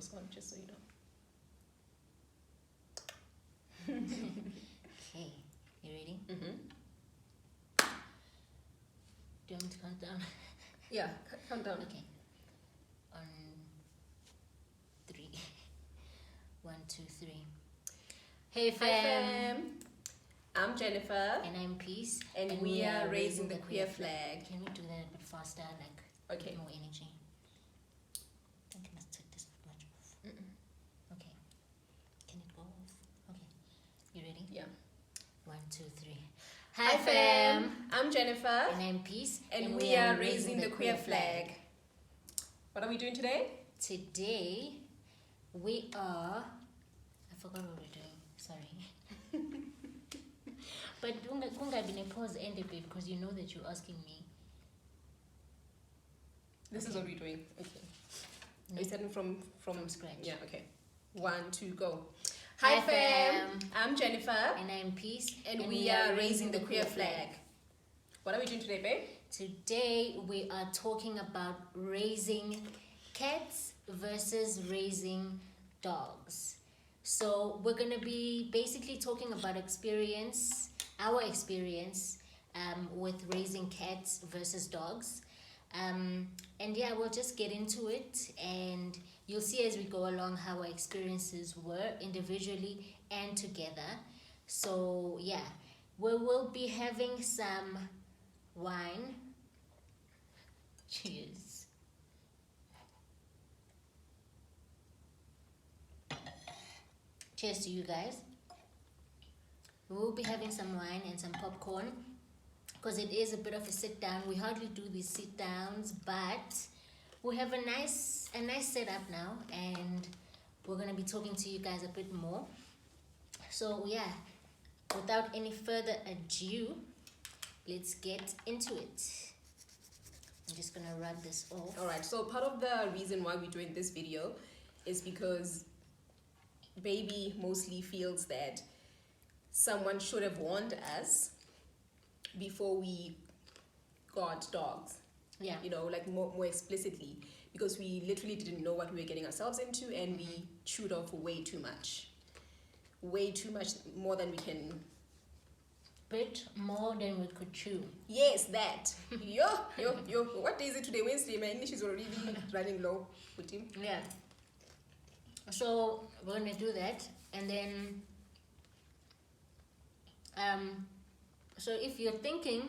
camera's on, just so you know. Okay, you ready? Mm-hmm. Do you want me to count down? Yeah, count down. Okay. On 3. 1, 2, 3. Hey fam. Hi fam. I'm Jennifer. And I'm Peace. And we are raising the queer flag. Can we do that a bit faster? Like, Okay. with more energy. I think I must take this much off. Okay. Can it go off? Okay. You ready? Yeah. 1, 2, 3. Hi fam. I'm Jennifer. And I'm Peace. And we are raising the queer flag. What are we doing today? Today, we are... I forgot what we're doing. Sorry. But kunga been a pause end a bit because you know that you're asking me. This is what we're doing. Okay. No. We're starting from scratch. Yeah, okay. 1, 2, go. Hi fam. I'm Jennifer. And I'm Peace. And we are raising the queer flag. What are we doing today, babe? Today, we are talking about raising cats versus raising dogs. So we're going to be basically talking about our experience with raising cats versus dogs. And yeah, we'll just get into it, and you'll see as we go along how our experiences were individually and together. So yeah, we will be having some wine. Cheers. Cheers to you guys. We will be having some wine and some popcorn because it is a bit of a sit down. We hardly do these sit downs, but we have a nice setup now, and we're gonna be talking to you guys a bit more. So yeah, without any further ado, let's get into it. I'm just gonna rub this off. Alright, so part of the reason why we're doing this video is because baby mostly feels that someone should have warned us before we got dogs. Yeah. You know, like more explicitly, because we literally didn't know what we were getting ourselves into, and we chewed off way too much, more than we can. Bit more than we could chew. Yes, that. Yo. What day is it today? Wednesday. My English is already running low with him. Yeah. So we're gonna do that, and then so if you're thinking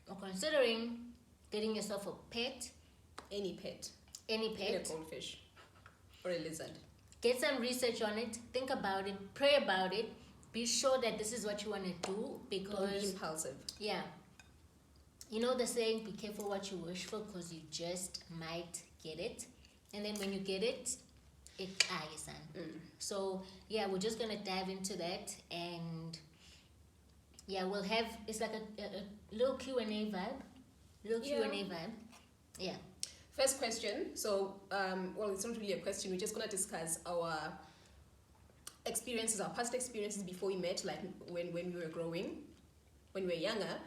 or considering getting yourself a pet, Any pet. any Even a pet, goldfish or a lizard. get some research on it, think about it, pray about it, be sure that this is what you want to do, Don't be because impulsive. yeah, you know the saying, be careful what you wish for, because you just might get it, and then when you get it yes, son. So yeah, we're just gonna dive into that, and yeah, we'll have, it's like a little Q&A vibe. Yeah. First question. So, well, it's not really a question. We're just gonna discuss our experiences, our past experiences before we met, like when we were growing, when we were younger.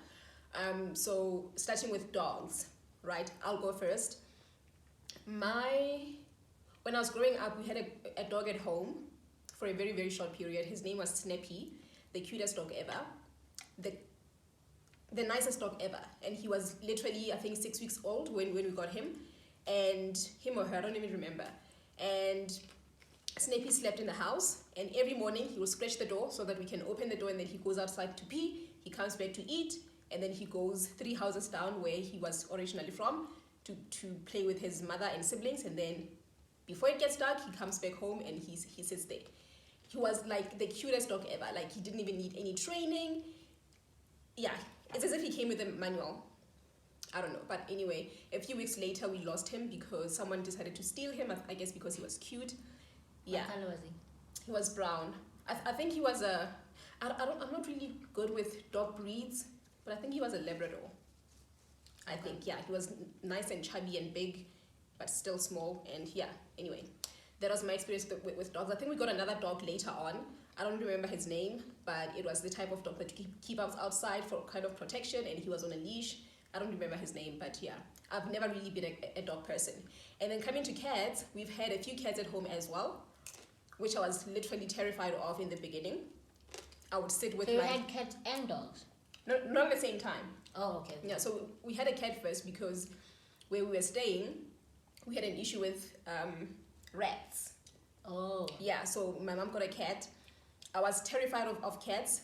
So starting with dogs, right? I'll go first. When I was growing up, we had a dog at home for a very, very short period. His name was Snappy, the cutest dog ever, the nicest dog ever. And he was literally, I think, 6 weeks old when we got him. And him or her, I don't even remember. And Snappy slept in the house, and every morning he would scratch the door so that we can open the door, and then he goes outside to pee, he comes back to eat, and then he goes 3 houses down where he was originally from to play with his mother and siblings, and then before it gets dark, he comes back home and he sits there. He was like the cutest dog ever. Like, he didn't even need any training. Yeah, it's as if he came with a manual. I don't know. But anyway, a few weeks later, we lost him because someone decided to steal him, I guess because he was cute. Yeah. What color was he? He was brown. I think he was I'm not really good with dog breeds, but I think he was a Labrador. I think, yeah. He was nice and chubby and big, but still small. And yeah, anyway, that was my experience with dogs. I think we got another dog later on. I don't remember his name, but it was the type of dog that you keep outside for kind of protection, and he was on a leash. I don't remember his name, but yeah, I've never really been a dog person. And then coming to cats, we've had a few cats at home as well, which I was literally terrified of in the beginning. I would sit with So you had cats and dogs? No, not at the same time. Oh, okay. Yeah, so we had a cat first because where we were staying, we had an issue with rats. Oh. Yeah, so my mom got a cat. I was terrified of cats.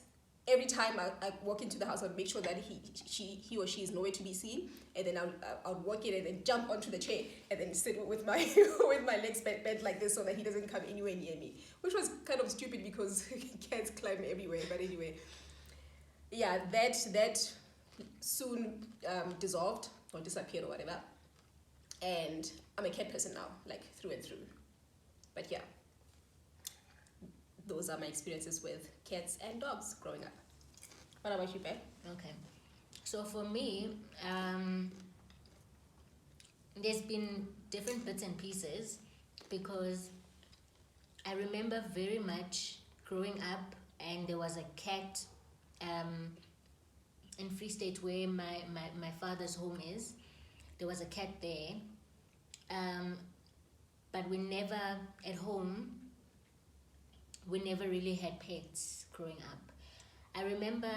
Every time I walk into the house, I'd make sure that he or she is nowhere to be seen, and then I'll walk in and then jump onto the chair and then sit with my with my legs bent like this so that he doesn't come anywhere near me, which was kind of stupid because cats climb everywhere. But anyway, yeah, that soon dissolved or disappeared or whatever, and I'm a cat person now, like through and through. But yeah, those are my experiences with cats and dogs growing up. What about you, Bear? Okay. So for me, there's been different bits and pieces because I remember very much growing up, and there was a cat in Free State where my father's home is. There was a cat there, but we never, at home, we never really had pets growing up. I remember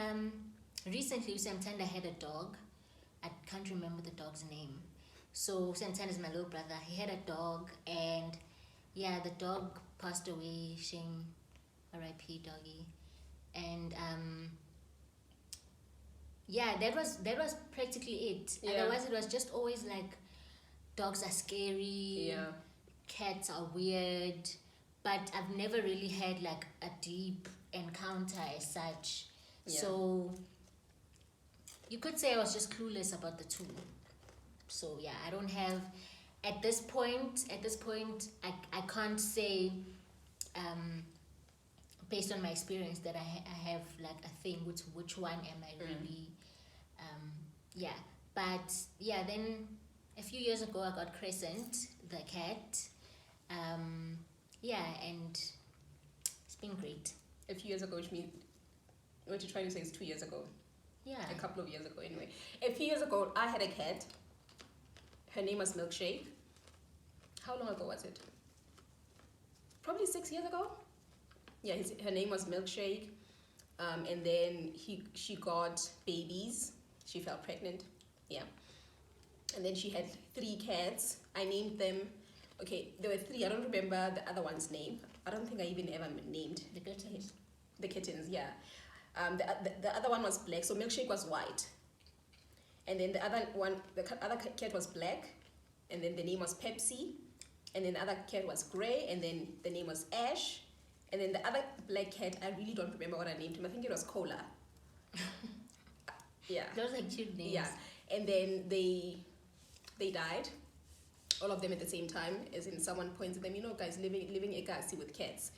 recently Samtanda had a dog. I can't remember the dog's name. So Samtanda is my little brother. He had a dog, and yeah, the dog passed away. Shame, R.I.P. doggy. And yeah, that was practically it. Yeah. Otherwise, it was just always like dogs are scary. Yeah. Cats are weird. But I've never really had like a deep encounter as such. Yeah. So you could say I was just clueless about the two. So yeah, I don't have at this point I can't say based on my experience that I have like a thing which one am I really yeah. But yeah, then a few years ago I got Crescent, the cat. Yeah, and it's been great. A few years ago, which means what you're trying to say is 2 years ago. Yeah. A couple of years ago, anyway. A few years ago, I had a cat. Her name was Milkshake. How long ago was it? Probably 6 years ago. Yeah, her name was Milkshake. And then she got babies. She fell pregnant. Yeah. And then she had 3 cats. I named them. Okay, there were 3. I don't remember the other one's name. I don't think I even ever named The kittens. the kittens. Yeah. The other one was black, so Milkshake was white. And then the other cat was black, and then the name was Pepsi. And then the other cat was gray, and then the name was Ash. And then the other black cat, I really don't remember what I named him. I think it was Cola. Yeah. Those are cute names. Yeah. And then they died. All of them at the same time, as in someone poisoned them. You know, guys, living a Kasi with cats.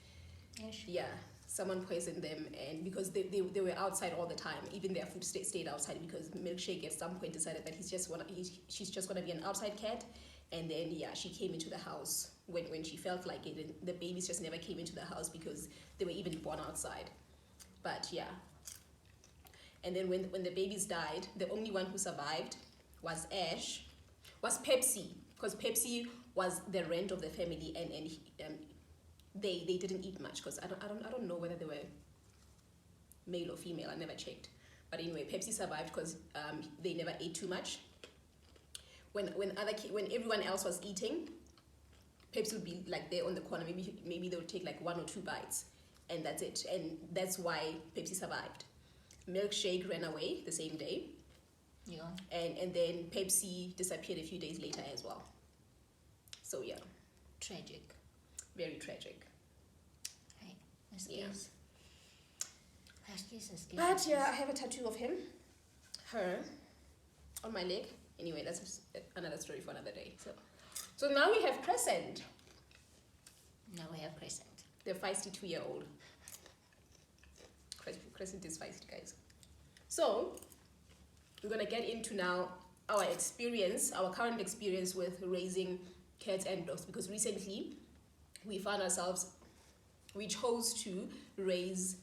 Ash. Yeah, someone poisoned them, and because they were outside all the time, even their food stayed outside, because Milkshake at some point decided that she's just gonna be an outside cat, and then yeah, she came into the house when she felt like it, and the babies just never came into the house because they were even born outside. But yeah, and then when the babies died, the only one who survived was Pepsi, because Pepsi was the rent of the family, and they didn't eat much, because I don't know whether they were male or female. I never checked. But anyway, Pepsi survived because they never ate too much. When everyone else was eating, Pepsi would be like there on the corner. Maybe they would take like 1 or 2 bites, and that's it. And that's why Pepsi survived. Milkshake ran away the same day. Yeah. And then Pepsi disappeared a few days later as well. So yeah. Tragic. Very tragic. Right. Yeah. But yeah, I have a tattoo of her, on my leg. Anyway, that's another story for another day. So now we have Crescent. Now we have Crescent. The feisty 2-year-old. Crescent is feisty, guys. So we're gonna get into now our current experience with raising cats and dogs, because recently we chose to raise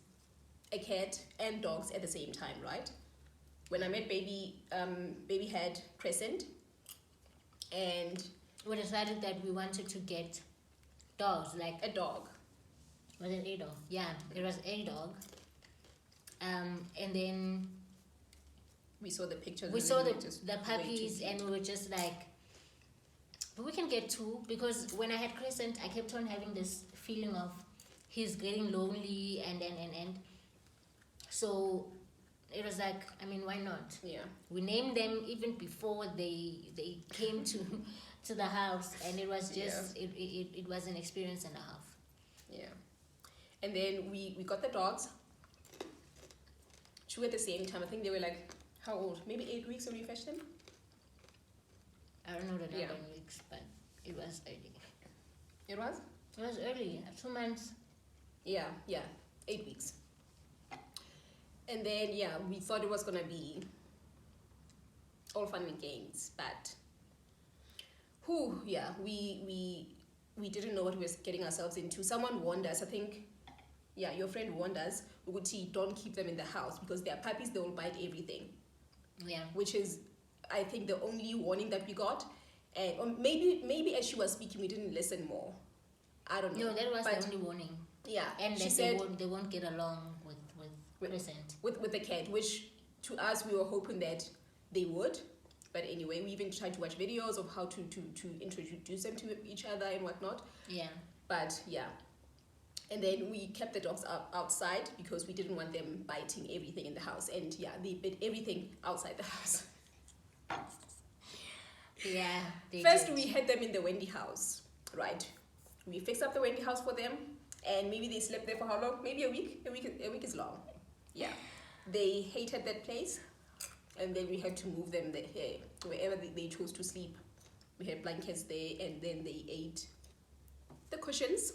a cat and dogs at the same time, right? when I met baby, baby had Crescent, and We decided that we wanted to get dogs, like a dog. was it a dog? Yeah, it was a dog. And then We saw the pictures. we and saw then the we just the way too puppies, cute. and we were just like, but we can get two, because when I had Crescent, I kept on having this feeling of he's getting lonely, and so it was like, I mean, why not? Yeah. We named them even before they came to to the house, and it was just it was an experience and a half. Yeah. And then we got the dogs. Two at the same time. I think they were like, how old? Maybe 8 weeks when we fetched them? I don't know the number Yeah. in weeks, but it was early. It was? It was early, 2 months. Yeah, 8 weeks. And then, we thought it was going to be all fun and games, but we didn't know what we were getting ourselves into. Someone warned us, I think, your friend warned us, don't keep them in the house because they're puppies, they will bite everything. Yeah. Which is, I think, the only warning that we got. And or maybe as she was speaking, we didn't listen more. I don't know. No, that was But the only warning. yeah, And she that said they won't get along with Crescent. with the cat, which to us we were hoping that they would. But anyway, we even tried to watch videos of how to introduce them to each other and whatnot. Yeah. But and then we kept the dogs outside because we didn't want them biting everything in the house. And they bit everything outside the house. Yeah. First, we had them in the Wendy house, right? We fixed up the Wendy house for them, and maybe they slept there for how long? Maybe a week. A week is long. Yeah, they hated that place, and then we had to move them there, wherever they chose to sleep. We had blankets there, and then they ate the cushions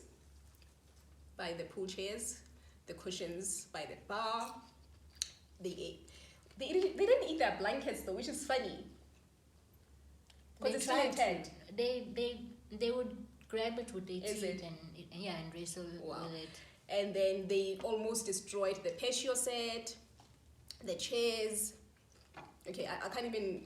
by the pool chairs, the cushions by the bar. They didn't eat their blankets though, which is funny. Because it's still intact. They would grab it with their Is teeth it? and wrestle with it. And then they almost destroyed the patio set, the chairs. Okay, I can't even,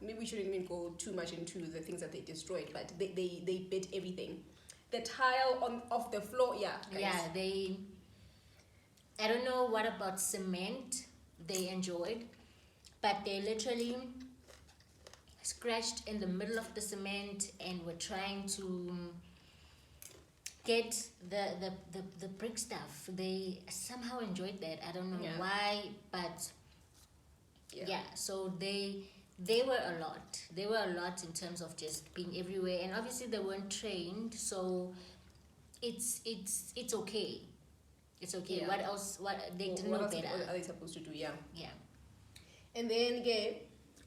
maybe we shouldn't even go too much into the things that they destroyed, but they bit everything. The tile off the floor, guys. Yeah, I don't know what about cement they enjoyed, but they literally scratched in the middle of the cement and were trying to get the brick stuff. They somehow enjoyed that. I don't know why, but so they were a lot. They were a lot in terms of just being everywhere, and obviously they weren't trained, so it's okay. It's okay. Yeah. What else? What they didn't know better. What are they supposed to do? Yeah. Yeah. And then again,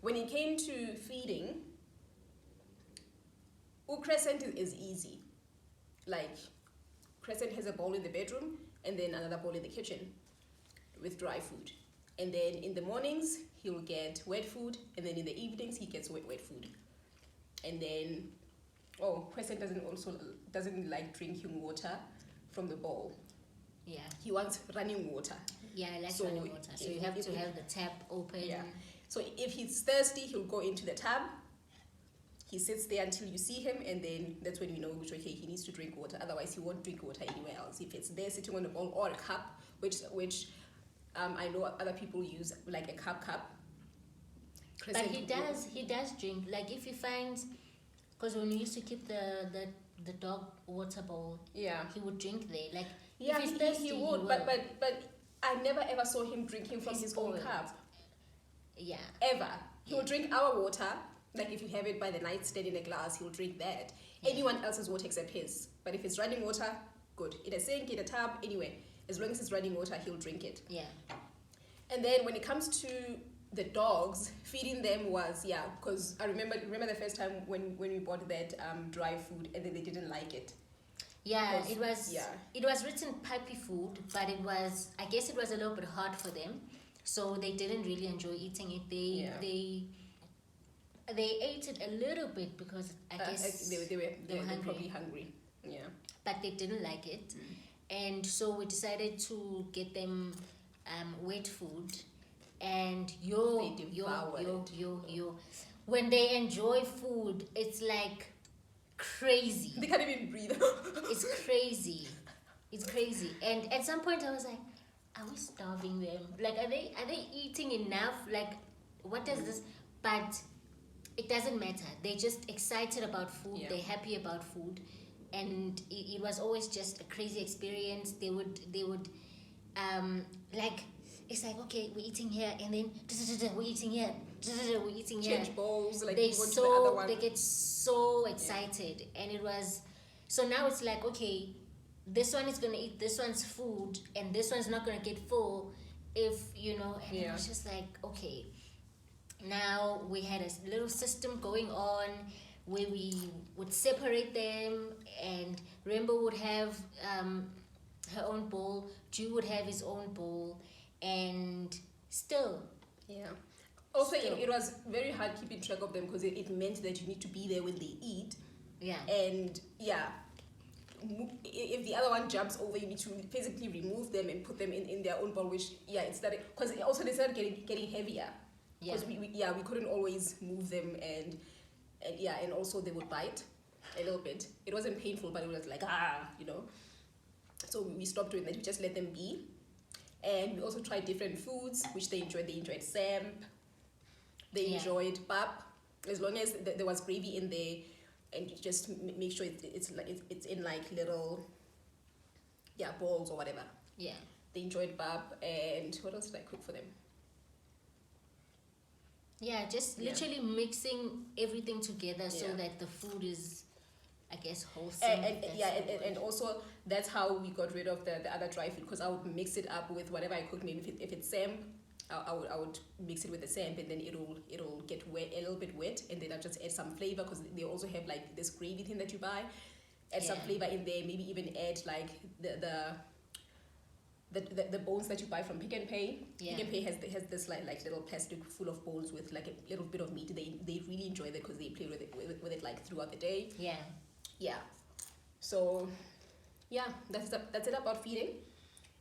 when it came to feeding, Crescent is easy. Like, Crescent has a bowl in the bedroom and then another bowl in the kitchen with dry food. And then in the mornings, he'll get wet food, and then in the evenings, he gets wet food. And then, Crescent doesn't like drinking water from the bowl. Yeah. He wants running water. Yeah, I like So running water. So you have to have the tap open. Yeah. So if he's thirsty, he'll go into the tub. He sits there until you see him, and then that's when you know which he needs to drink water. Otherwise, he won't drink water anywhere else. If it's there sitting on the bowl or a cup, which I know other people use, like a cup. But he does drink. Like if he finds, because when we used to keep the dog water bowl, he would drink there. Like if he's thirsty, he would. But I never ever saw him drinking from his own cup. Yeah. Ever. He'll drink our water. Like if you have it by the nightstand in a glass, he'll drink that. Yeah. Anyone else's water except his. But if it's running water, good. In a sink, in a tub, anyway. As long as it's running water, he'll drink it. Yeah. And then when it comes to the dogs, feeding them was, because I remember the first time when we bought that dry food and then they didn't like it. Yeah, it was written puppy food, but I guess it was a little bit hard for them. So they didn't really enjoy eating it. They ate it a little bit because I guess they were probably hungry. Yeah. But they didn't like it. And so we decided to get them wet food. and They devour it. yo. When they enjoy food, it's like crazy. They can't even breathe. It's crazy. It's crazy. And at some point I was like, are we starving them? Like, are they eating enough? Like, what does this? But it doesn't matter. They're just excited about food. Yeah. They're happy about food, and it was always just a crazy experience. They would like, it's like, okay, we're eating here, and then we're eating here, we're eating here. Change bowls, like They go to the other one. they get so excited, and it was so now it's like, okay, this one is gonna eat this one's food, and this one's not gonna get full, if you know. And it was just like, okay, now we had a little system going on where we would separate them, and Rainbow would have her own bowl, Jew would have his own bowl, and still. Yeah. Also, it was very hard keeping track of them because it meant that you need to be there when they eat. Yeah. And yeah, if the other one jumps over, you need to physically remove them and put them in their own bowl, which, yeah, it started, because also they started getting heavier. Because we couldn't always move them, and also they would bite a little bit. It wasn't painful, but it was like, you know. So we stopped doing that. We just let them be. And we also tried different foods, which they enjoyed. They enjoyed samp. They enjoyed pap. As long as there was gravy in there, and you just make sure it's in like little balls or whatever. Yeah. They enjoyed pap. And what else did I cook for them? Yeah, just literally mixing everything together so that the food is, I guess, wholesome. And also that's how we got rid of the other dry food, because I would mix it up with whatever I cook. Maybe if it's samp, I would mix it with the samp, and then it'll get wet, a little bit wet, and then I'll just add some flavor, because they also have like this gravy thing that you buy. Add some flavor in there. Maybe even add like the bones that you buy from Pick and Pay. Pick and Pay has this like little plastic full of bowls with like a little bit of meat. They really enjoy that because they play with it like throughout the day. Yeah. So that's it about feeding.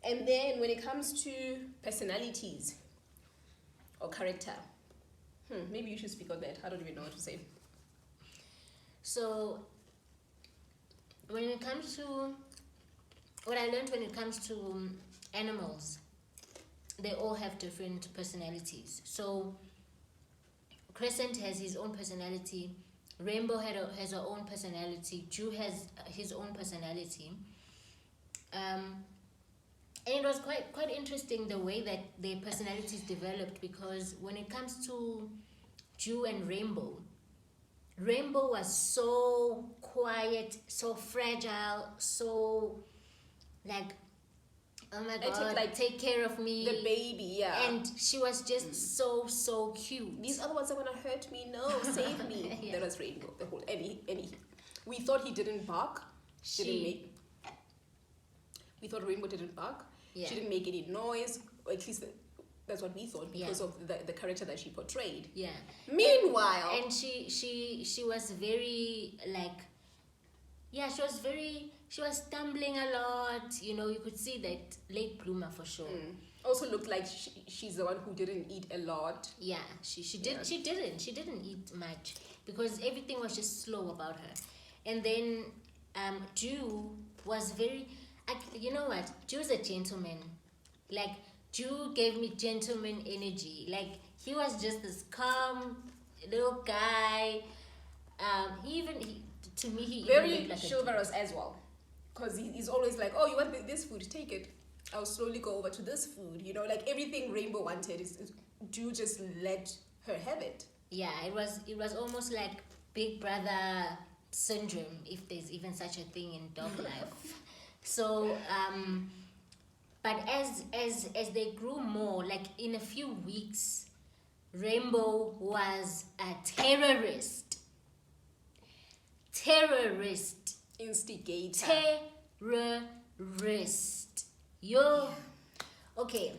And then when it comes to personalities or character, maybe you should speak on that. I don't even know what to say. So when it comes to what I learned, when it comes to animals, they all have different personalities. So Crescent has his own personality, Rainbow has her own personality, Jew has his own personality, and it was quite interesting the way that their personalities developed, because when it comes to Jew and Rainbow was so quiet, so fragile, so like, oh my God, like, take care of me, the baby, and she was just so cute. These other ones are gonna hurt me. No, save me. That was Rainbow. The whole and we thought he didn't bark. We thought Rainbow didn't bark. She didn't make any noise, or at least that's what we thought, because of the character that she portrayed. Meanwhile, and she was very like, she was stumbling a lot. You know, you could see that late bloomer for sure. Also looked like she's the one who didn't eat a lot. She didn't eat much, because everything was just slow about her. And then Jew was very, you know what, Jew's a gentleman. Like, Jew gave me gentleman energy. Like, he was just this calm little guy. To me, he very even looked like chivalrous as well, because he's always like, oh, you want this food, take it, I'll slowly go over to this food. You know, like everything Rainbow wanted is Jew just let her have it. It was almost like Big Brother syndrome, if there's even such a thing in dog life. So but as they grew more, like in a few weeks, Rainbow was a terrorist, instigator, terrorist. Okay,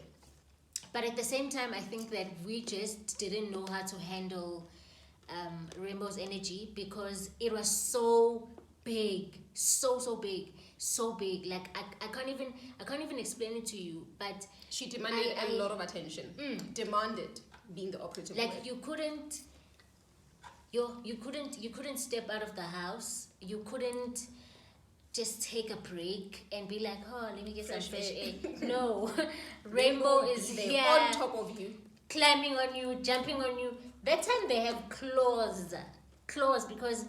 but at the same time, I think that we just didn't know how to handle Rainbow's energy, because it was so big, so big. Like I can't even explain it to you. But She demanded a lot of attention. Demanded being the operative like word. you couldn't step out of the house. You couldn't just take a break and be like, oh, let me get some fresh air. No, Rainbow is They're here, on top of you. climbing on you, jumping on you. That time they have claws because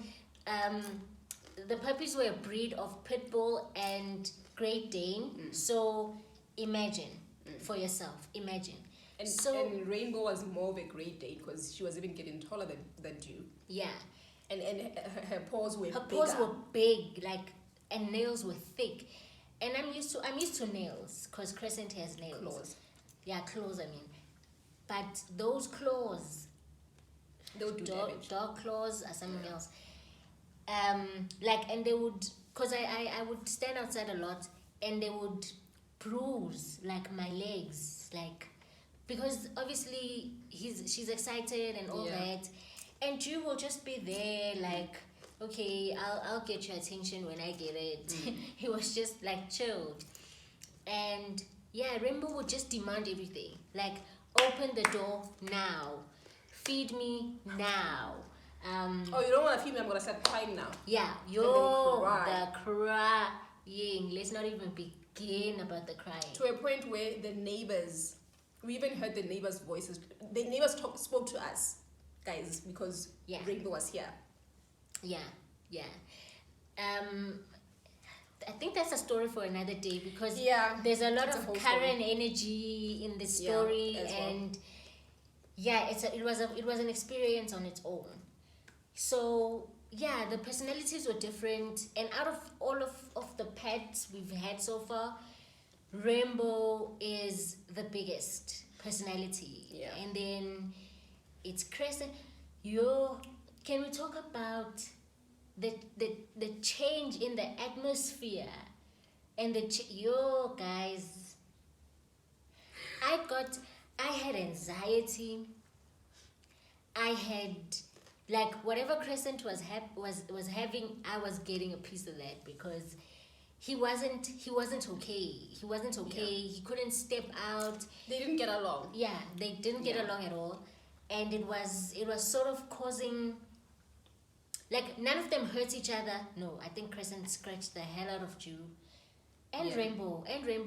the puppies were a breed of pit bull and Great Dane. So imagine for yourself. Imagine. And Rainbow was more of a Great Dane because she was even getting taller than you. Yeah. And her paws were Her bigger. paws were big, like, and nails were thick. And I'm used to nails because Crescent has nails. Claws. Yeah, claws. I mean, but those claws, They'll do damage. dog claws are something else. Like, and they would, cause I would stand outside a lot, and they would bruise like my legs, like, because obviously she's excited and all that, and you will just be there like, okay, I'll get your attention when I get it. He was just like chilled, and yeah, Rainbow would just demand everything, like, open the door now, feed me now. Oh, you don't want to feed me? I'm gonna start crying now. Yeah, then cry. the crying. Let's not even begin about the crying. To a point where the neighbors, we even heard the neighbors' voices. The neighbors spoke to us, guys, because Rainbow was here. Yeah. I think that's a story for another day because there's a lot of Karen energy in this story, and it was an experience on its own. So yeah, the personalities were different, and out of all of the pets we've had so far, Rainbow is the biggest personality. Yeah. And then it's Crescent. Can we talk about the change in the atmosphere and guys? I had anxiety. I had, like, whatever Crescent was having, I was getting a piece of that because he wasn't okay. He wasn't okay. He couldn't step out. They didn't get along. Yeah, they didn't get along at all, and it was sort of causing, like, none of them hurt each other. No, I think Crescent scratched the hell out of Jew, and Rainbow.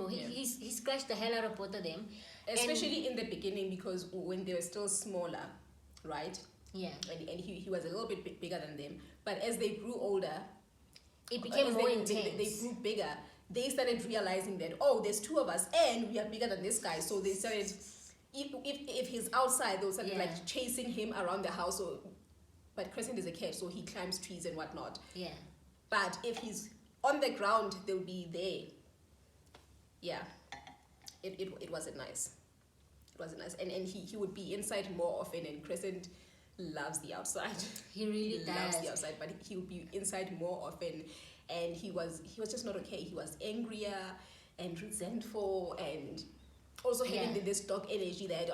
He scratched the hell out of both of them, especially in the beginning because when they were still smaller, right? Yeah. And he was a little bit bigger than them. But as they grew older, it became more intense. They grew bigger. They started realizing that, oh, there's two of us and we are bigger than this guy. So they started, if he's outside, they'll start like chasing him around the house. But Crescent is a cat, so he climbs trees and whatnot. Yeah. But if he's on the ground, they'll be there. Yeah. It wasn't nice. It wasn't nice. And he would be inside more often, and Crescent loves the outside. He really loves the outside, but he would be inside more often, and he was just not okay. He was angrier and resentful, and also having this dog energy that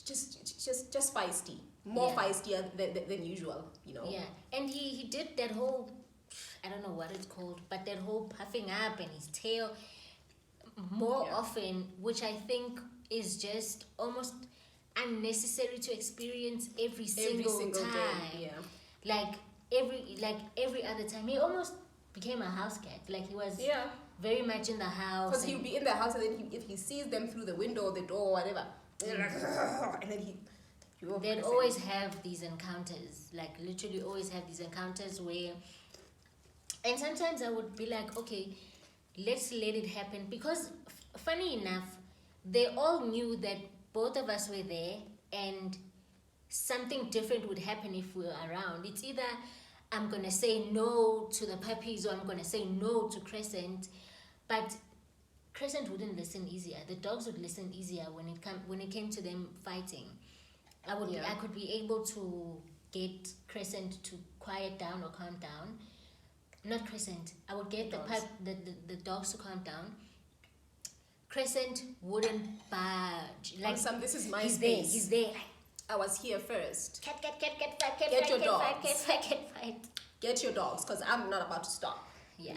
just feisty, more feistier than usual, you know. Yeah, and he did that whole, I don't know what it's called, but that whole puffing up and his tail more often, which I think is just almost unnecessary to experience every single time. Day, like every other time, he almost became a house cat. Like, he was very much in the house, because he'd be in the house, and then if he sees them through the window or the door or whatever, and then they'd always have these encounters, like literally always have these encounters where, and sometimes I would be like, okay, let's let it happen, because funny enough, they all knew that both of us were there and something different would happen if we were around. It's either I'm going to say no to the puppies or I'm going to say no to Crescent. But Crescent wouldn't listen easier. The dogs would listen easier when it came to them fighting. I could be able to get Crescent to quiet down or calm down. Not Crescent. I would get the dogs to calm down. Crescent wouldn't budge. Like, this is my space. He's there. I was here first. Cat, fight, Get your dogs. Cat, fight. get your dogs, because I'm not about to stop. Yeah.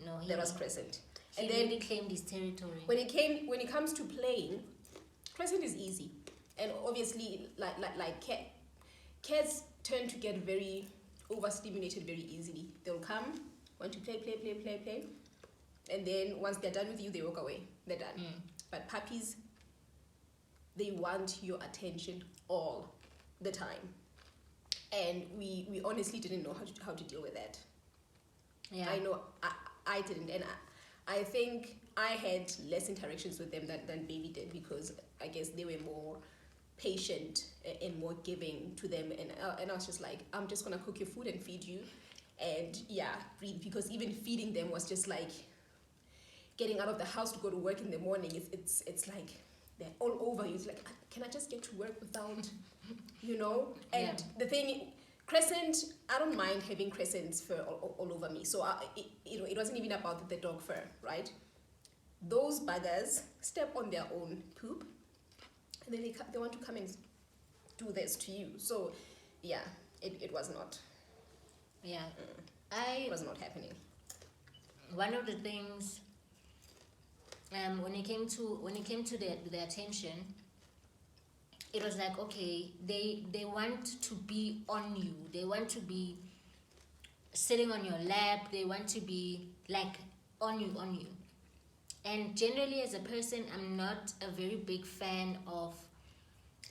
No, That was Crescent. He And then really claimed his territory. when it comes to playing, Crescent is easy. And obviously, like cats tend to get very overstimulated very easily. They'll come, want to play. And then once they're done with you, they walk away. They're done. But puppies, they want your attention all the time. And we honestly didn't know how to deal with that. Yeah. I know I didn't. And I think I had less interactions with them than Baby did, because I guess they were more patient and more giving to them. And I was just like, I'm just going to cook your food and feed you. And breathe. Because even feeding them was just like getting out of the house to go to work in the morning. It's like they're all over you. It's like, can I just get to work without, And the thing, Crescent, I don't mind having Crescent's fur all over me. So it wasn't even about the dog fur, right? Those buggers step on their own poop, and then they want to come and do this to you. So it was not. Yeah, It was not happening. One of the things, when it came to the attention, it was like, okay, they want to be on you. They want to be sitting on your lap. They want to be like on you. And generally, as a person, I'm not a very big fan of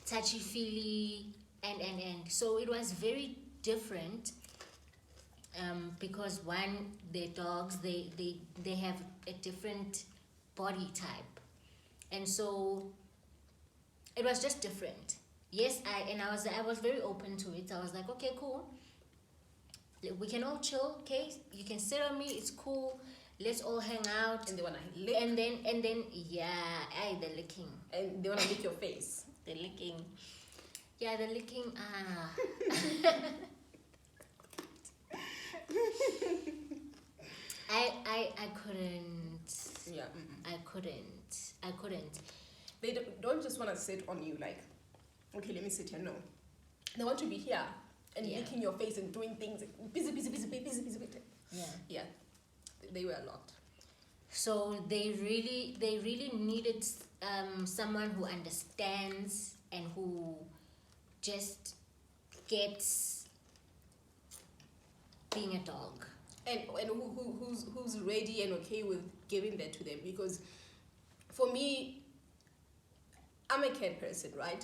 touchy-feely and. So it was very different. Because one, their dogs, they have a different body type, and so it was just different. Yes, I was very open to it. I was like, okay, cool. We can all chill. Okay, you can sit on me. It's cool. Let's all hang out. And they wanna lick. And then the licking. And they wanna lick your face. The licking. Yeah, the licking. I couldn't. Yeah. I couldn't. They don't just want to sit on you like, okay, let me sit here. No. They want to be here and licking your face and doing things. Busy. Yeah. Yeah. They were locked. So they really needed someone who understands and who just gets being a dog. And who's ready and okay with giving that to them. Because for me, I'm a cat person, right?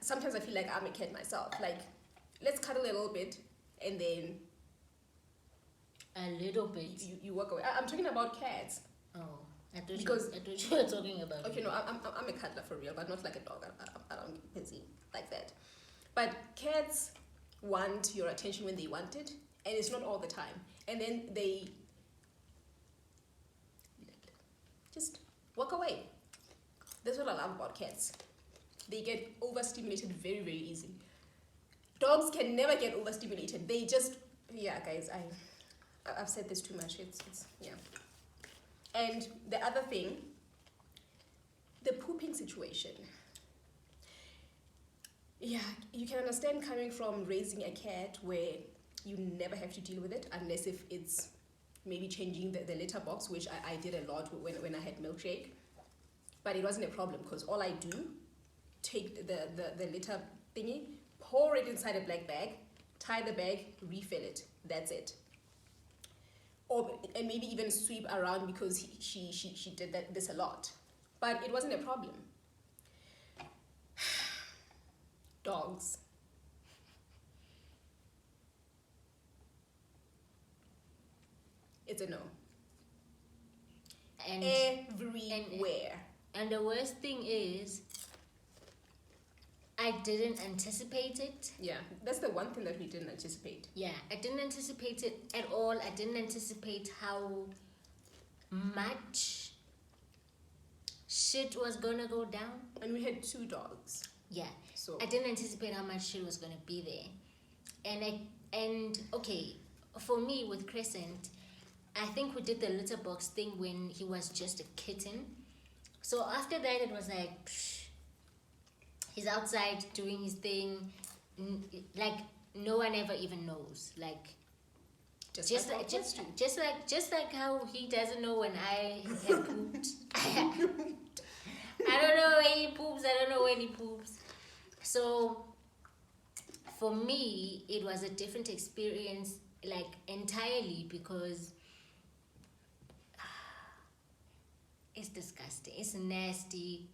Sometimes I feel like I'm a cat myself. Like, let's cuddle a little bit, and then a little bit. You walk away. I'm talking about cats. Oh, I thought you were talking about. Okay, no, I'm a cuddler for real, but not like a dog. I don't get busy like that. But cats want your attention when they want it, and it's not all the time. And then they just walk away. That's what I love about cats. They get overstimulated very, very easily. Dogs can never get overstimulated. They just, guys, I've said this too much. It's. And the other thing, the pooping situation. Yeah, you can understand coming from raising a cat where you never have to deal with it, unless if it's maybe changing the litter box, which I did a lot when I had Milkshake. But it wasn't a problem, because all I do, take the litter thingy, pour it inside a black bag, tie the bag, refill it. That's it. And maybe even sweep around, because she did this a lot. But it wasn't a problem. Dogs. It's a no. And everywhere. And the worst thing is, I didn't anticipate it. Yeah, that's the one thing that we didn't anticipate. Yeah, I didn't anticipate it at all. I didn't anticipate how much shit was gonna go down. And we had 2 dogs. Yeah, So I didn't anticipate how much shit was gonna be there. And okay, for me with Crescent, I think we did the litter box thing when he was just a kitten. So after that, it was like, he's outside doing his thing. Like, no one ever even knows. Like, Just just like like how just, kids do. just like how he doesn't know when I have pooped. I don't know when he poops. I don't know when he poops. So for me, it was a different experience, like entirely, because it's disgusting. It's nasty.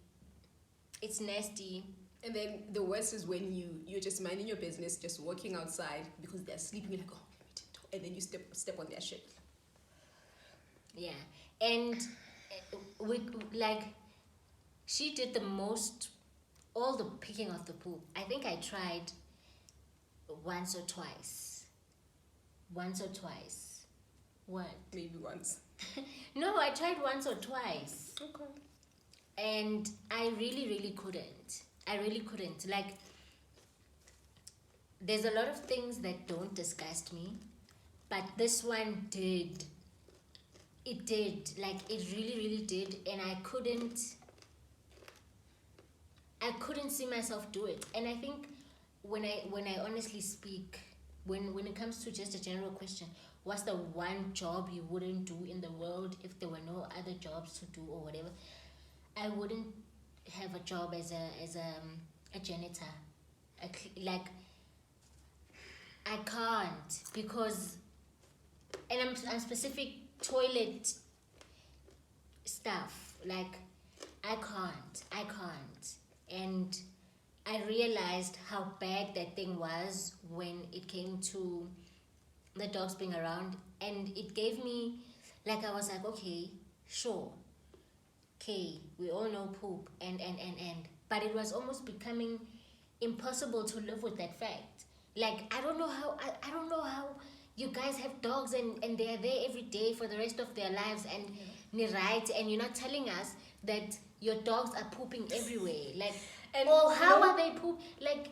It's nasty. And then the worst is when you're just minding your business, just walking outside because they're sleeping. You're like, oh, let me tiptoe, and then you step on their shit. Yeah, and we like she did the most, all the picking of the poop. I think I tried once or twice. Once or twice. What? Maybe once. No, I tried once or twice. Okay. And I really couldn't. I really couldn't. Like, there's a lot of things that don't disgust me, but this one did. It did. Like, it really did. And I couldn't see myself do it. And I think when I honestly speak, when it comes to just a general question, what's the one job you wouldn't do in the world if there were no other jobs to do or whatever? I wouldn't have a job as a janitor. Like, I can't, because, and I'm specific toilet stuff. Like, I can't. And I realized how bad that thing was when it came to the dogs being around, and it gave me, like, I was like, okay, sure, okay, we all know poop, and but it was almost becoming impossible to live with that fact. Like, I don't know how you guys have dogs and they are there every day for the rest of their lives, and right, and you're not telling us that your dogs are pooping everywhere. Like, And or how are they poop? Like,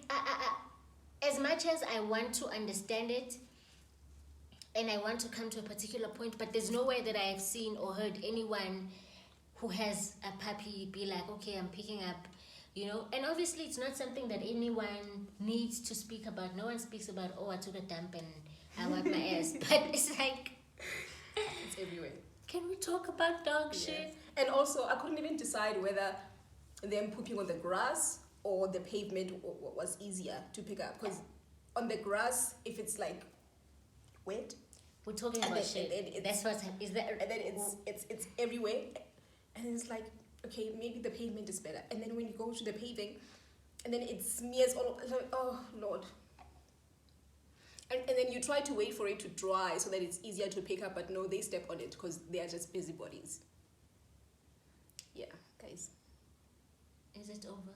as much as I want to understand it, and I want to come to a particular point, but there's no way that I have seen or heard anyone who has a puppy be like, okay, I'm picking up, and obviously it's not something that anyone needs to speak about. No one speaks about, oh, I took a dump and I wiped my ass. But it's like, it's everywhere. can we talk about dog shit? And also, I couldn't even decide whether them pooping on the grass or the pavement was easier to pick up. Because on the grass, if it's like wet, we're talking and about then, shit. That's what is that. And then it's everywhere, and it's like, okay, maybe the pavement is better. And then when you go to the paving, and then it smears all over. It's like, oh Lord. And then you try to wait for it to dry so that it's easier to pick up, but no, they step on it because they are just busybodies. Yeah, guys. Is it over?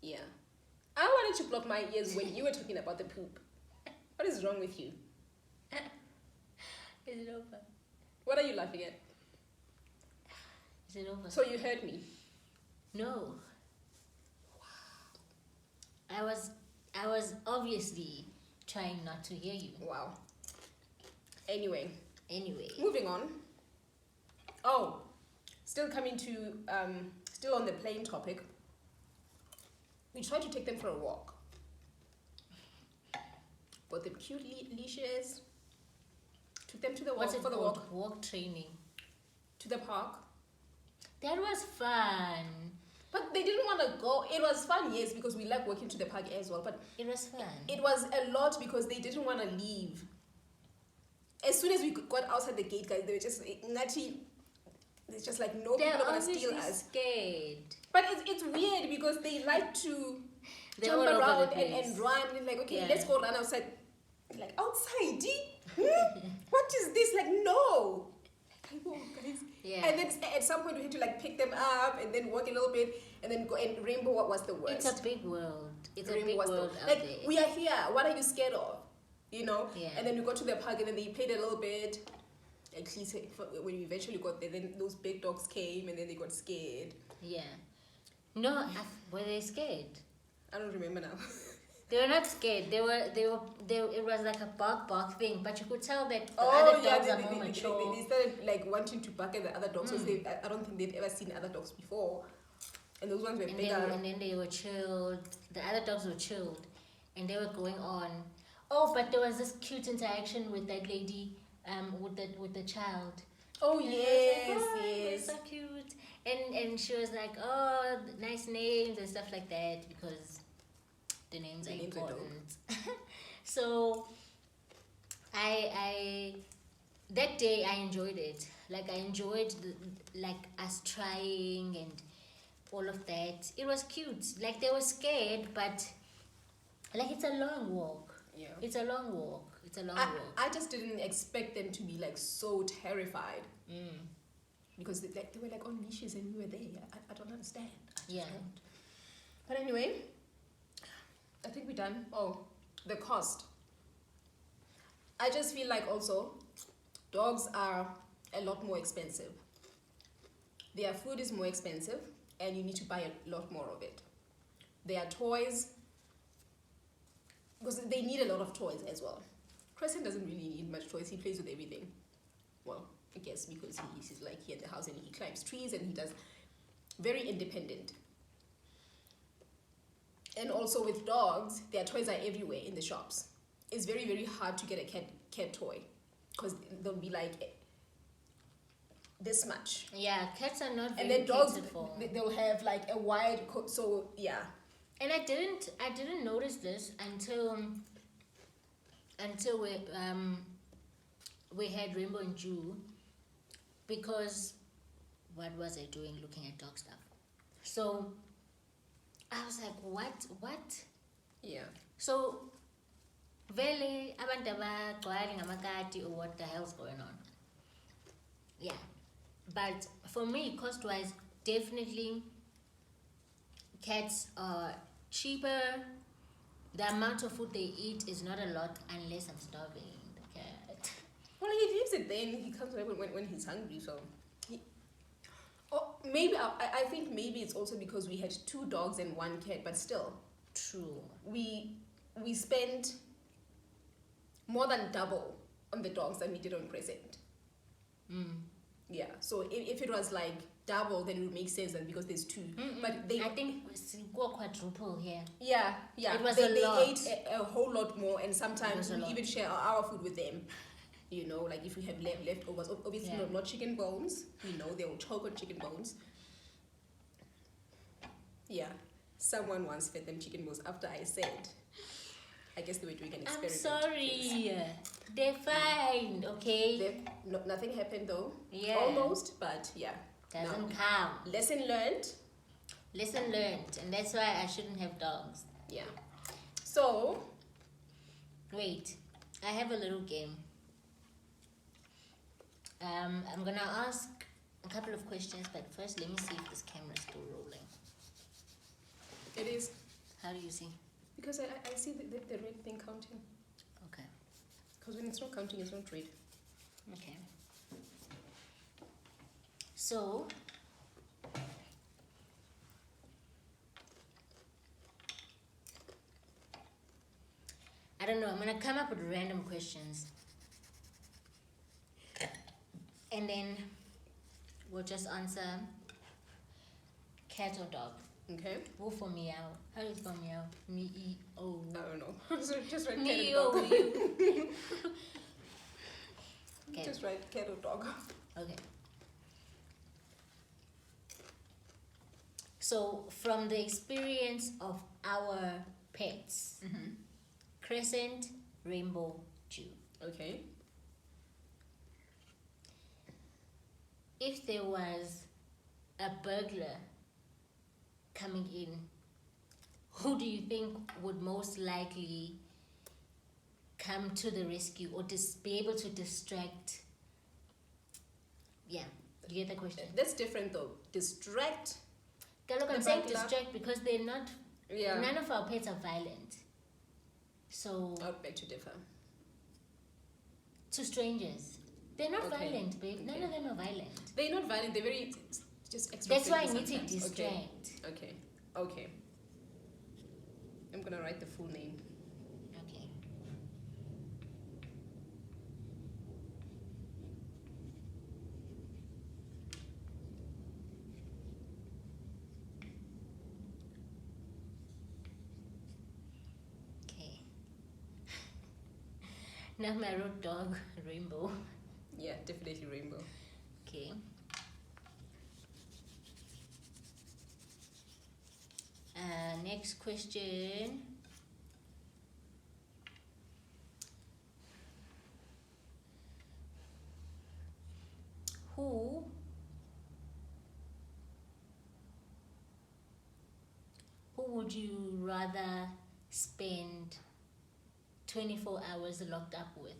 Yeah. I wanted to block my ears when you were talking about the poop. What is wrong with you? Is it over? What are you laughing at? Is it over? So you heard me? No. Wow. I was obviously trying not to hear you. Wow. Anyway. Moving on. Oh, still coming to, still on the plane topic. We tried to take them for a walk. Got them cute leashes. Took them to the walk for the walk. Walk training. To the park. That was fun. But they didn't want to go. It was fun, yes, because we like walking to the park as well. But it was fun. It was a lot because they didn't want to leave. As soon as we got outside the gate, guys, they were just nutty. It's just like, no, people are going to steal us. Scared. But it's weird because they like to They're jump around and run. And like, okay, let's go run outside. Like, outside? What is this? Like, no. Like, oh, guys. Yeah. And then at some point we had to like pick them up and then walk a little bit and then go. And Rainbow, what was the worst? It's a big world. It's Rainbow a big world out like, there. we are here. What are you scared of? Yeah. And then we got to the park and then they played a little bit. At least when we eventually got there, then those big dogs came and then they got scared. Yeah. No, were they scared? I don't remember now. They were not scared. They were. It was like a bark thing, but you could tell that the other dogs are more mature. They started like wanting to bark at the other dogs because I don't think they've ever seen other dogs before, and those ones were bigger. And then they were chilled. The other dogs were chilled, and they were going on. Oh, but there was this cute interaction with that lady, with the child. Oh And I was yes, like, oh, they're yes. so cute. And she was like, oh, nice names and stuff like that, because the names The are names are dope. important. So I that day I enjoyed it. Like I enjoyed like us trying and all of that. It was cute. Like they were scared, but like it's a long walk. Yeah. It's a long walk. It's a long I, walk. I just didn't expect them to be like so terrified Mm. because they were like on leashes and we were there. I don't understand. I just Yeah. don't. But anyway, I think we're done. Oh, the cost. I just feel like also dogs are a lot more expensive. Their food is more expensive and you need to buy a lot more of it. Their toys, because they need a lot of toys as well. Crescent doesn't really need much toys. He plays with everything. Well, I guess because he's like here at the house and he climbs trees and he does very independent. And also with dogs, their toys are everywhere in the shops. It's very, very hard to get a cat toy because they'll be like this much. Yeah, cats are not very And then dogs, catered for. they'll have like a wide coat. So yeah. And I didn't notice this until we had Rainbow and Jew, because what was I doing looking at dog stuff? So I was like, what? Yeah. So vele abantu abagcwele ngamakati, or what the hell's going on? Yeah. But for me, cost-wise, definitely cats are cheaper. The amount of food they eat is not a lot unless I'm starving the cat. Well, he leaves it then. He comes over when he's hungry. So, maybe I think maybe it's also because we had 2 dogs and 1 cat, but still, True. we spent more than double on the dogs than we did on Crescent. Mm. Yeah. So if it was like double, then it would make sense then because there's 2. But they, I think it's quadruple here. yeah. It was they a lot. ate a whole lot more, and sometimes It was a we lot. even share our food with them. You know, like if we have leftovers, obviously Yeah. not chicken bones. We know they will choke on chicken bones. Yeah, someone once fed them chicken bones after I said. I guess they were doing an I'm experiment. sorry. They're fine, okay? Nothing happened though. Yeah. Almost, but yeah. Doesn't No. count. Lesson learned. Lesson learned, and that's why I shouldn't have dogs. Yeah. So, Wait, I have a little game. I'm gonna ask a couple of questions, but first let me see if this camera is still rolling. it is How do you see? because I see the red thing counting. Okay. Because when it's not counting, it's not red. Okay. So, I don't know, I'm gonna come up with random questions. And then we'll just answer cat or dog. Okay. Wolf or meow? How do you spell meow? Me-E-O. I don't know. So just write cat or Me-O. dog. Okay. Just write cat or dog. Okay. So, from the experience of our pets, Crescent, Rainbow, Jew. Okay. If there was a burglar coming in, who do you think would most likely come to the rescue or be able to distract? Yeah, you get the question. That's different though. Distract. Look, I'm The saying burglar. distract because they're not. Yeah. None of our pets are violent. So I would beg to differ. to strangers, they're not Okay. violent, babe. None Okay. of them are violent. They're not violent. They're very just extra. That's why I friendly need to sometimes. distract. Okay. I'm gonna write the full name. Okay. Okay. I wrote dog, rainbow. Yeah, definitely rainbow. Okay. Next question. Who would you rather spend 24 hours locked up with?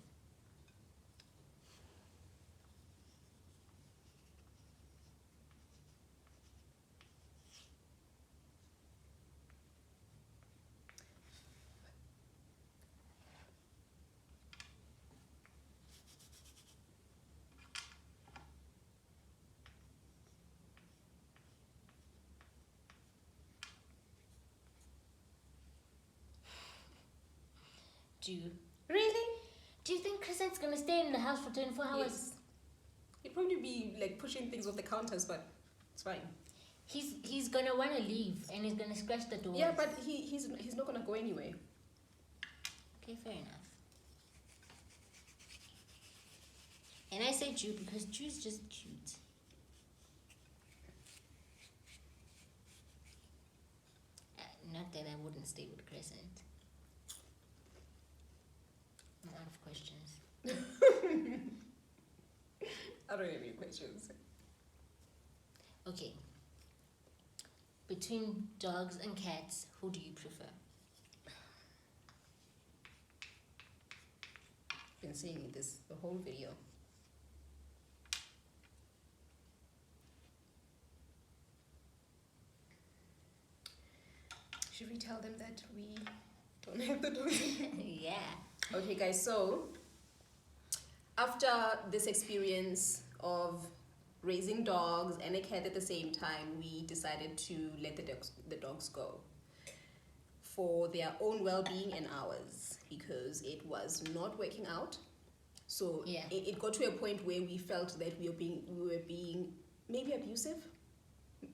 Really? Do you think Crescent's gonna stay in the house for 24 hours? Yes. He'd probably be like pushing things off the counters, but it's fine. He's gonna wanna leave and he's gonna scratch the door. Yeah, but he's not gonna go anyway. Okay, fair enough. And I say Jew because Jew's just cute. Not that I wouldn't stay with Crescent. I'm out of questions. I don't have any questions. Okay. Between dogs and cats, who do you prefer? I've been saying this the whole video. Should we tell them that we don't have the dogs? Yeah. Okay, guys, so after this experience of raising dogs and a cat at the same time, we decided to let the dogs go for their own well-being and ours, because it was not working out. So yeah, it got to a point where we felt that we were being maybe abusive,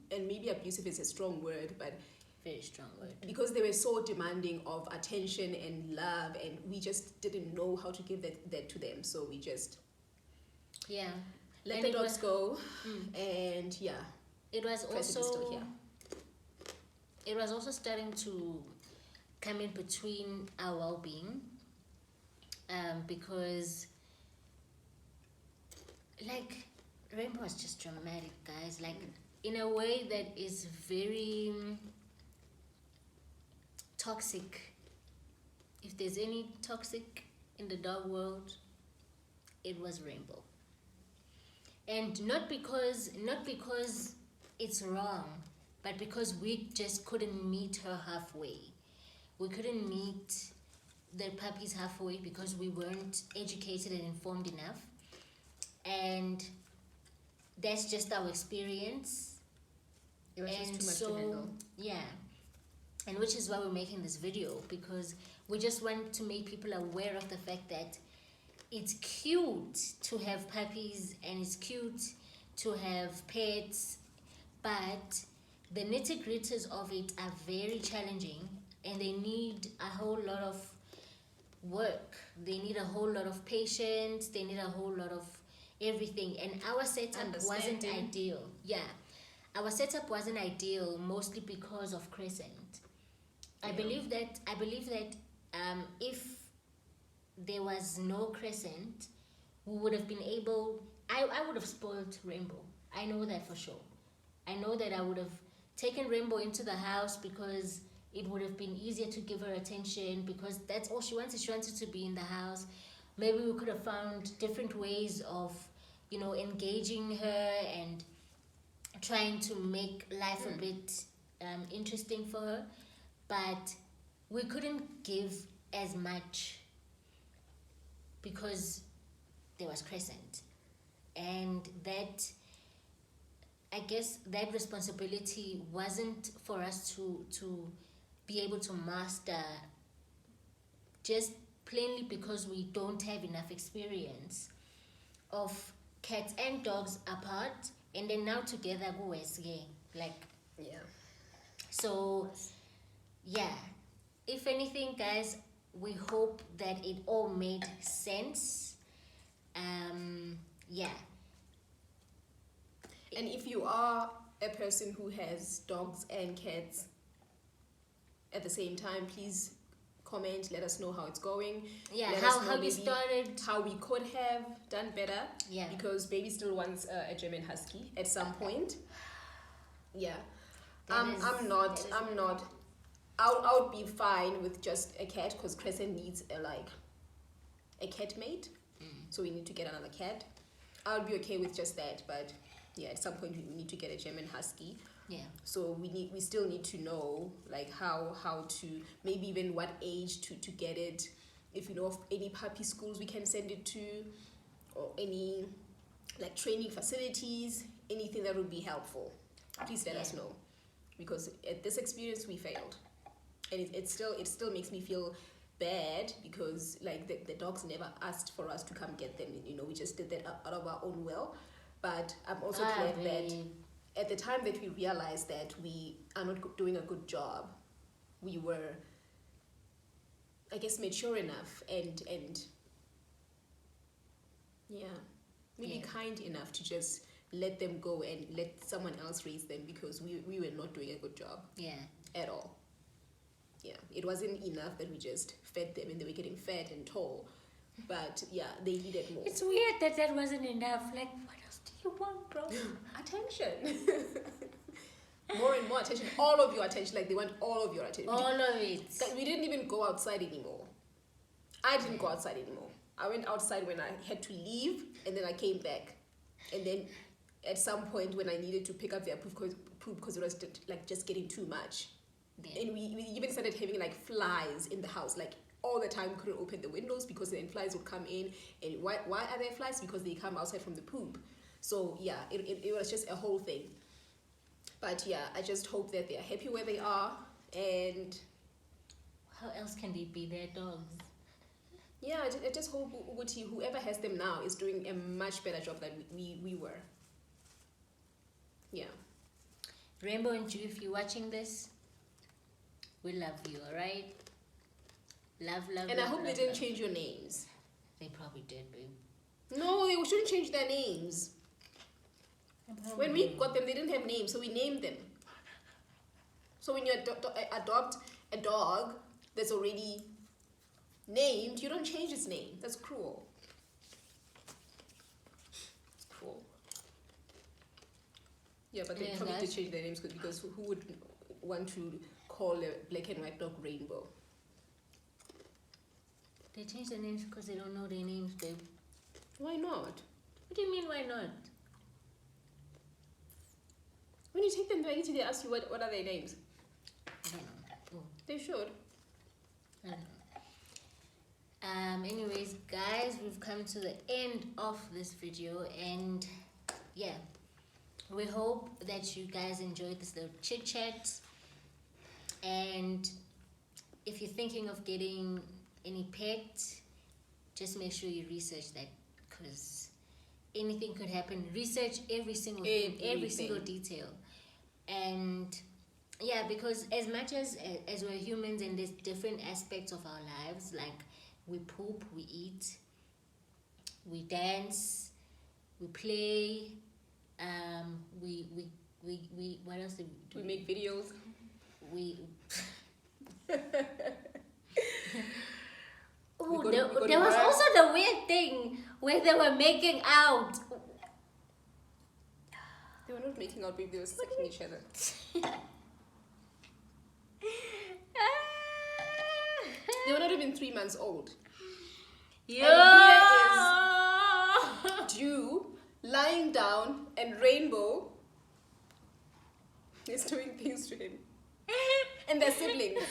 and maybe abusive is a strong word, but very strong word, because they were so demanding of attention and love, and we just didn't know how to give that to them, so we just let and the dogs go. And it was Crescent is still also here. It was also starting to come in between our well-being, because like Rainbow is just dramatic, guys, like in a way that is very toxic. If there's any toxic in the dog world, it was Rainbow. And not because it's wrong, but because we just couldn't meet her halfway. We couldn't meet the puppies halfway because we weren't educated and informed enough. And that's just our experience. It was just too much to handle. Yeah. And which is why we're making this video, because we just want to make people aware of the fact that it's cute to have puppies and it's cute to have pets, but the nitty-gritties of it are very challenging, and they need a whole lot of work. They need a whole lot of patience. They need a whole lot of everything. And our setup wasn't ideal. Yeah, our setup wasn't ideal, mostly because of Crescent. I believe that if there was no Crescent, we would have been able. I would have spoiled Rainbow. I know that for sure. I know that I would have taken Rainbow into the house because it would have been easier to give her attention, because that's all she wanted. She wanted to be in the house. Maybe we could have found different ways of, engaging her and trying to make life a bit interesting for her. But we couldn't give as much because there was Crescent. And that, I guess, that responsibility wasn't for us to be able to master, just plainly because we don't have enough experience of cats and dogs apart, and then now together go so yeah. If anything, guys, we hope that it all made sense. Yeah. And if you are a person who has dogs and cats at the same time, please comment, let us know how it's going. Yeah, let how you started. How we could have done better. Yeah. Because baby still wants a German Husky at some point. Yeah. I would be fine with just a cat because Crescent needs a cat mate. So we need to get another cat. I would be okay with just that, but yeah, at some point we need to get a German Husky. Yeah. So we still need to know like how to, maybe even what age to get it. If you know of any puppy schools we can send it to, or any like training facilities, anything that would be helpful. Please let us know, because at this experience we failed, and it still makes me feel bad because like the dogs never asked for us to come get them. You know, we just did that out of our own will. But I'm also glad that at the time that we realized that we are not doing a good job, we were, I guess, mature enough and maybe kind enough to just let them go and let someone else raise them, because we were not doing a good job. Yeah. At all. Yeah, it wasn't enough that we just fed them and they were getting fat and tall, but yeah, they needed more. It's weird that wasn't enough. Like, what else do you want, bro? Attention. More and more attention. All of your attention. Like, they want all of your attention. All of it. Like, we didn't even go outside anymore. I didn't go outside anymore. I went outside when I had to leave, and then I came back. And then at some point when I needed to pick up their poop because it was just getting too much. Yeah. And we even started having like flies in the house, like all the time. Couldn't open the windows because then flies would come in. And why are there flies? Because they come outside from the poop. So yeah, it was just a whole thing. But yeah, I just hope that they're happy where they are. And how else can they be their dogs? Yeah, I just hope whoever has them now is doing a much better job than we were. Yeah. Rainbow and Jew, if you're watching this, we love you, alright? Love. And I hope they didn't change your names. They probably did, babe. No, they shouldn't change their names. When we got them, they didn't have names, so we named them. So when you adopt a dog that's already named, you don't change its name. That's cruel. It's cruel. Yeah, but they probably did change their names because who would want to call a black and white dog Rainbow? They changed their names because they don't know their names, babe. Why not? What do you mean, why not? When you take them to they ask you what are their names? I don't know. Oh. They should. I don't know. Anyways, guys, we've come to the end of this video, and yeah, we hope that you guys enjoyed this little chit chat. And if you're thinking of getting any pet, just make sure you research that, because anything could happen. Research every single thing, every single detail. And yeah, because as much as we're humans and there's different aspects of our lives, like we poop, we eat, we dance, we play, we what else do we make videos. Oh, there was also the weird thing where they were making out. They were not making out, baby. They were sucking each other. They were not even 3 months old. Yeah. And here is Jew lying down, and Rainbow is doing things to him. And their siblings.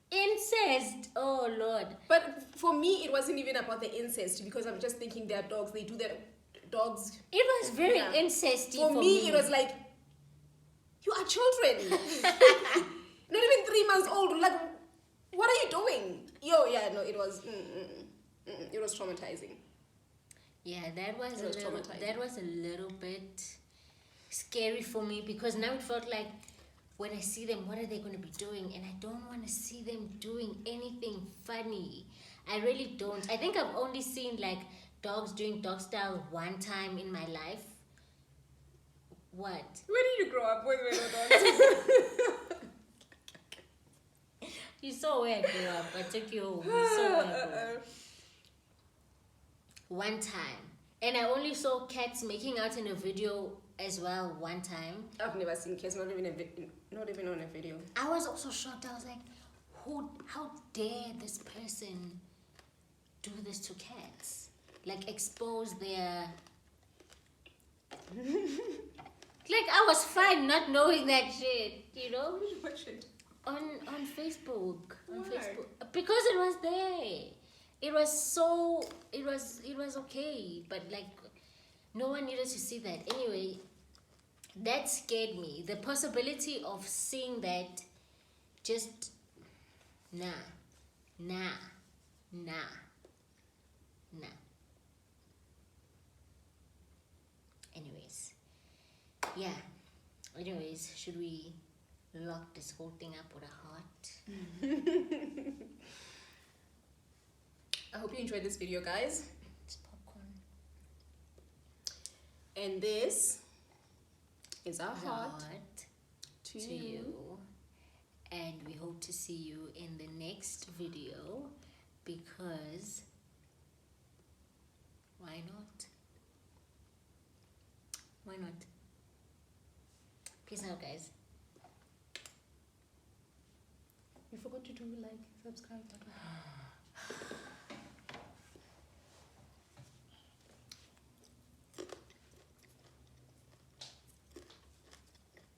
Incest. Oh Lord. But for me, it wasn't even about the incest, because I'm just thinking they're dogs. They do that. Dogs. It was very incesty for me. It was like, you are children. Not even 3 months old. Like, what are you doing? It was. It was traumatizing. Yeah, that was a little bit scary for me, because now it felt like when I see them, what are they going to be doing? And I don't want to see them doing anything funny. I really don't. I think I've only seen like dogs doing dog style one time in my life. What? Where did you grow up? Wait, dogs. You saw where I grew up. I took you home. You saw where I grew up. One time. And I only saw cats making out in a video as well one time. I've never seen cats, not even on a video. I was also shocked. I was like, how dare this person do this to cats? Like expose their... Like I was fine not knowing that shit, you know? What shit? On Facebook. On Why? Facebook. Because it was there. It was okay, but like no one needed to see that. Anyway, that scared me. The possibility of seeing that, just nah. Anyways, should we lock this whole thing up with a heart? I hope you enjoyed this video, guys. It's popcorn. And this is our The heart to you. And we hope to see you in the next video, because why not? Why not? Peace out, guys. You forgot to do like, subscribe.